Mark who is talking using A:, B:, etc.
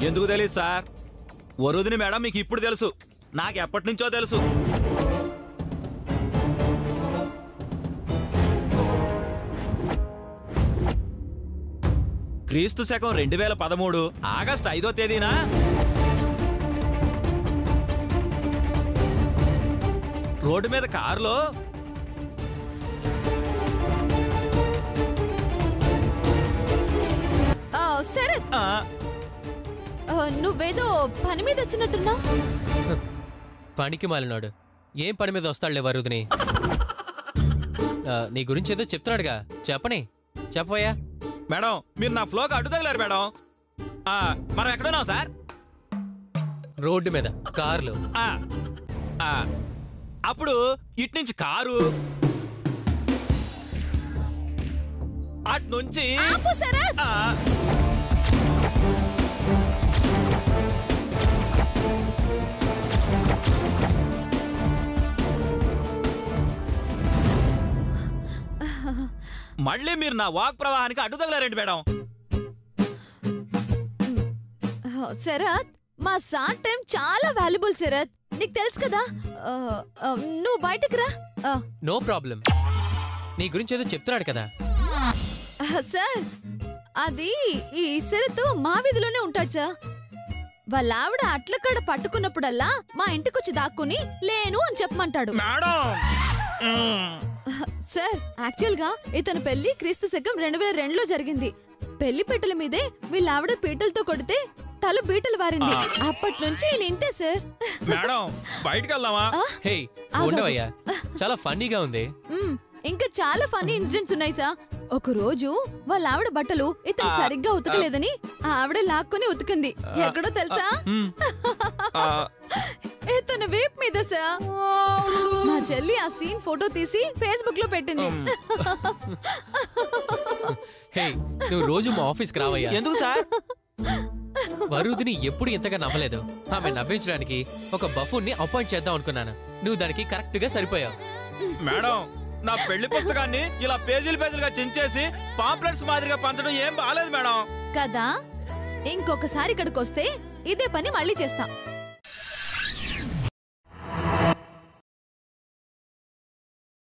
A: ఎందుకు తెలియదు సార్? వరుదిని మేడం మీకు ఇప్పుడు తెలుసు, నాకు ఎప్పటి నుంచో తెలుసు. క్రీస్తు శకం 2013 ఆగస్టు 5వ తేదీన రోడ్డు మీద కారులో
B: శరత్, నువ్వేదో పని మీద వచ్చినట్టున్నా.
C: పనికి మాలినాడు. ఏం పని మీద వస్తాడులే వరుదిని. నీ గురించి ఏదో చెప్తున్నాడుగా, చెప్పవయ్యా.
A: మేడం మీరు నా ఫ్లోకి అడ్డు తగిలారు మేడం. మనం ఎక్కడున్నాం సార్?
C: రోడ్డు మీద కారులో.
A: అప్పుడు ఇటు నుంచి కారు, అటు నుంచి మళ్ళీ మీరు నా వాక్ ప్రవాహానికి అడ్డు తగలారండి మేడం.
B: శరత్, మా సార్ టైం చాలా వాల్యుబుల్ శరత్, నీకు తెలుసు కదా. నువ్వు బయటకు రా.
C: No problem. నీ గురించి ఏదో చెప్తున్నాడు కదా
B: సార్. అది ఈ శరత్ మా వీధిలోనే ఉంటాడు సార్. వాళ్ళ ఆవిడ అట్లకాడ పట్టుకున్నప్పుడల్లా మా ఇంటికొచ్చి దాక్కుని లేను అని చెప్పమంటాడు సార్. యాక్చువల్ గా ఇతని పెళ్లి క్రీస్తు శకం 2002లో జరిగింది. పెళ్లి పీటల మీదే వీళ్ళ ఆవిడ పీటలతో కొడితే తల బీటలు వారింది. అప్పటి నుంచి ఇంతే సార్.
A: మేడం బయటికి వెళ్దామా?
C: హే ఉండవయ్యా, చాలా ఫన్నీగా ఉంది.
B: ఇంకా చాలా ఫన్నీ ఇన్సిడెంట్స్ ఉన్నాయి సార్. ఒక రోజు వాళ్ళ ఆవిడ బట్టలు ఇతను సరిగ్గా ఉతకలేదని ఆవిడ లాక్కుని ఉతికింది. ఎక్కడో తెలుసా? ఇతను వీప్ మీద సార్. మా చెల్లి ఆ సీన్ ఫోటో తీసి ఫేస్బుక్ లో పెట్టింది.
C: హే నువ్వు రోజు మా ఆఫీస్కి రావయ్యా.
A: ఎందుకు సార్?
C: వరుదిని ఎప్పుడు ఇంతగా నవ్వలేదు. ఆమె నవ్వించడానికి ఒక బఫూన్ ని అపాయింట్ చేద్దాం అనుకున్నాను. నువ్వు దానికి కరెక్ట్ గా సరిపోయావు.
A: మేడం నా పెళ్లి పుస్తకాన్ని ఇలా పేజీలు పేజీలుగా చించేసి పాంప్లెట్స్ మాదిరిగా పంచడం ఏం బాలేదు మేడం.
B: కదా, ఇంకొకసారి ఇక్కడికి వస్తే ఇదే పని మళ్ళీ చేస్తా.